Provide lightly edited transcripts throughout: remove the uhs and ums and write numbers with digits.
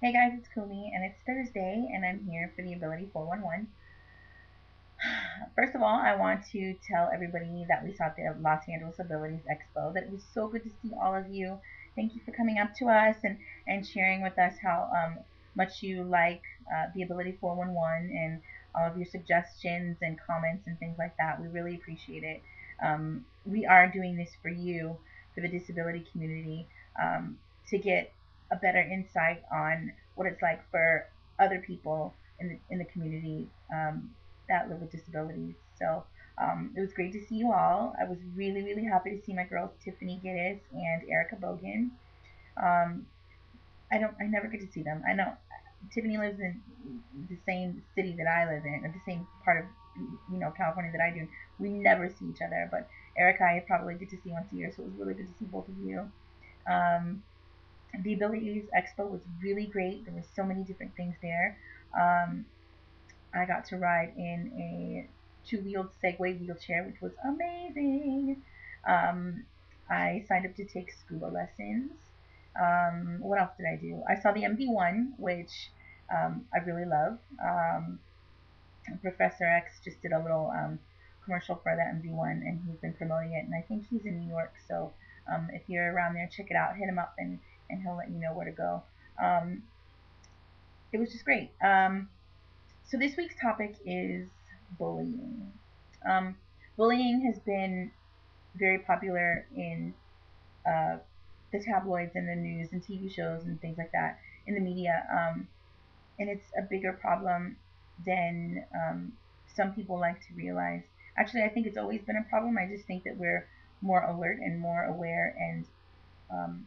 Hey guys, it's Kumi, and it's Thursday, and I'm here for the Ability 411. First of all, I want to tell everybody that we saw at the Los Angeles Abilities Expo, that it was so good to see all of you. Thank you for coming up to us and sharing with us how much you like the Ability 411 and all of your suggestions and comments and things like that. We really appreciate it. We are doing this for you, for the disability community, to get a better insight on what it's like for other people in the community that live with disabilities. So it was great to see you all. I was really, really happy to see my girls Tiffany Giddis and Erica Bogan. Um, I never get to see them. I know Tiffany lives in the same city that I live in, or the same part of California that I do. We never see each other, but Erica I probably get to see once a year, so it was really good to see both of you. Um, the Abilities Expo was really great. There were so many different things there. Um, I got to ride in a two-wheeled Segway wheelchair, which was amazing. Um, I signed up to take scuba lessons. What else did I do? I saw the MD1, which I really love. Professor X just did a little commercial for that MD1, and he's been promoting it. And I think he's in New York, so if you're around there, check it out. Hit him up, and he'll let you know where to go. Um, it was just great. So this week's topic is bullying. Um, Bullying has been very popular in uh, the tabloids and the news and TV shows and things like that in the media, and it's a bigger problem than some people like to realize. Actually, I think it's always been a problem. I just think that we're more alert and more aware and um,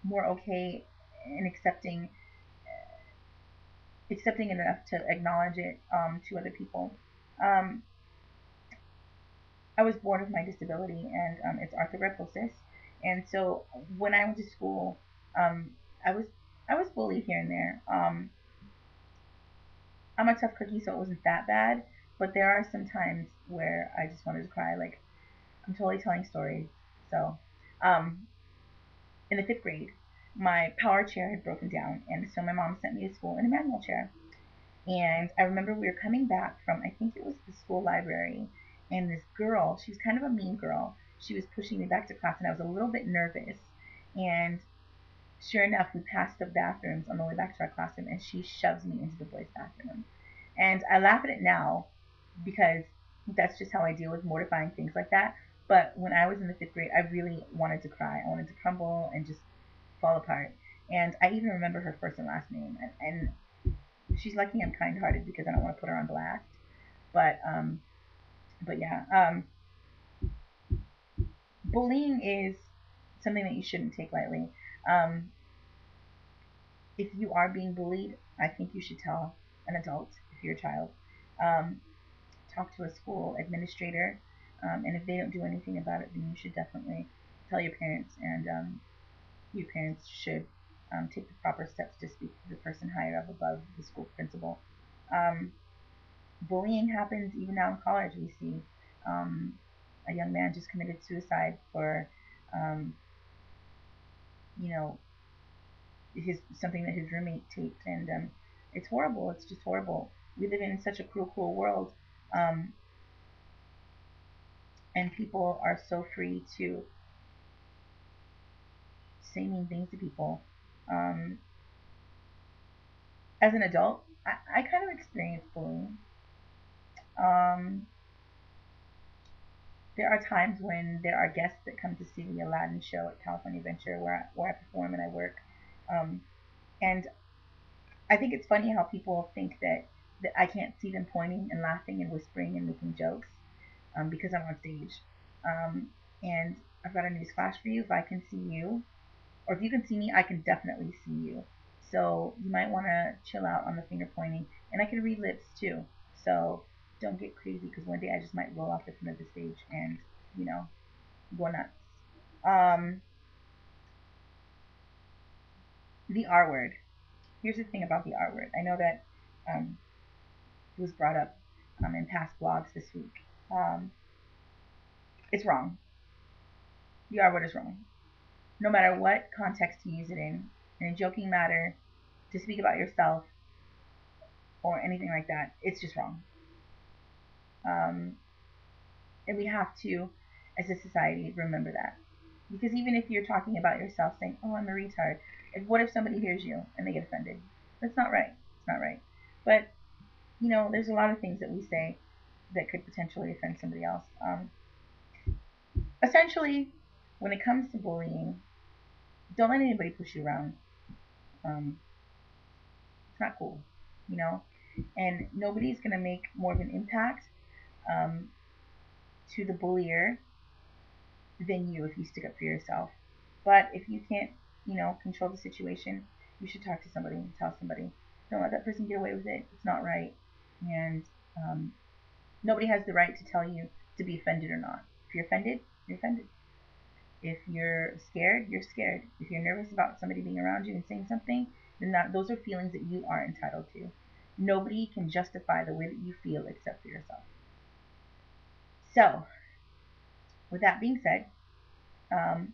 more okay and accepting enough to acknowledge it to other people. Um, I was born with my disability, and it's arthrogryposis. And so when I went to school, um, I was I was bullied here and there. I'm a tough cookie, so it wasn't that bad. But there are some times where I just wanted to cry. Like I'm totally telling stories. So um, in the fifth grade, my power chair had broken down, and so my mom sent me to school in a manual chair. And I remember we were coming back from, I think it was the school library, and this girl, she was kind of a mean girl. She was pushing me back to class, and I was a little bit nervous. And sure enough, we passed the bathrooms on the way back to our classroom, and she shoves me into the boys' bathroom. And I laugh at it now because that's just how I deal with mortifying things like that. But when I was in the fifth grade, I really wanted to cry. I wanted to crumble and just fall apart. And I even remember her first and last name. And she's lucky I'm kind-hearted because I don't want to put her on blast. But um, but yeah, bullying is something that you shouldn't take lightly. Um, if you are being bullied, I think you should tell an adult if you're a child. Um, Talk to a school administrator, and if they don't do anything about it, then you should definitely tell your parents, and your parents should take the proper steps to speak to the person higher up above the school principal. Um, Bullying happens even now in college. We see um, a young man just committed suicide for, um, you know, his something that his roommate taped, and it's horrible. It's just horrible. We live in such a cruel world, um, and people are so free to say mean things to people. Um, as an adult, I kind of experienced bullying. Um, there are times when there are guests that come to see the Aladdin show at California Adventure where I perform and I work. Um, and I think it's funny how people think that I can't see them pointing and laughing and whispering and making jokes because I'm on stage. Um, and I've got a news flash for you. If I can see you, or if you can see me, I can definitely see you. So you might want to chill out on the finger pointing. And I can read lips too. So don't get crazy because one day I just might roll off the front of the stage and, you know, go nuts. Um, the R word. Here's the thing about the R word. I know that um, it was brought up in past blogs this week. Um, it's wrong. The R word is wrong. No matter what context you use it in a joking matter, to speak about yourself or anything like that, it's just wrong. Um, and we have to, as a society, remember that. Because even if you're talking about yourself saying, oh, I'm a retard, what if somebody hears you and they get offended? That's not right. It's not right. But, there's a lot of things that we say that could potentially offend somebody else. Essentially, when it comes to bullying, don't let anybody push you around. Um, it's not cool, you know? And nobody's going to make more of an impact um, to the bullier than you if you stick up for yourself. But if you can't, control the situation, you should talk to somebody and tell somebody. Don't let that person get away with it. It's not right. And um, nobody has the right to tell you to be offended or not. If you're offended, you're offended. If you're scared, you're scared. If you're nervous about somebody being around you and saying something, then those are feelings that you are entitled to. Nobody can justify the way that you feel except for yourself. So, with that being said, um,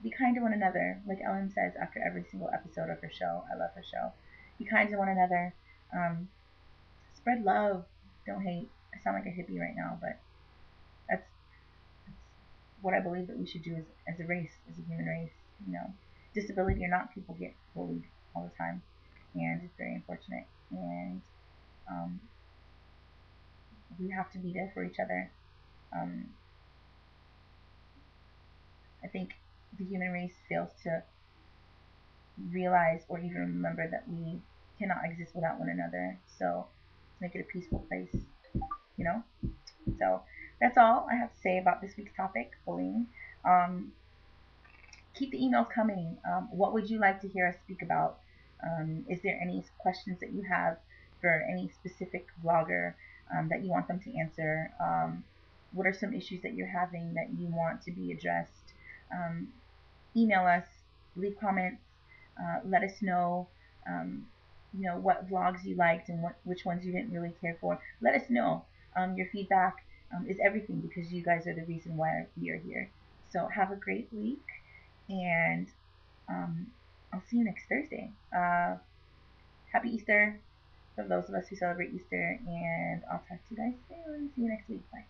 be kind to one another. Like Ellen says after every single episode of her show, I love her show. Be kind to one another. Um, Spread love. Don't hate. I sound like a hippie right now, but that's what I believe that we should do as a race, as a human race. Disability or not, people get bullied all the time, and it's very unfortunate. And um, we have to be there for each other. Um, I think the human race fails to realize or even remember that we cannot exist without one another. So let's make it a peaceful place, you know? So that's all I have to say about this week's topic, bullying. Um, Keep the emails coming. What would you like to hear us speak about? Is there any questions that you have for any specific vlogger that you want them to answer? What are some issues that you're having that you want to be addressed? Um, Email us, leave comments, let us know. What vlogs you liked and which ones you didn't really care for. Let us know. Your feedback is everything because you guys are the reason why we are here. So have a great week, and um, I'll see you next Thursday. Happy Easter for those of us who celebrate Easter, and I'll talk to you guys soon. See you next week. Bye.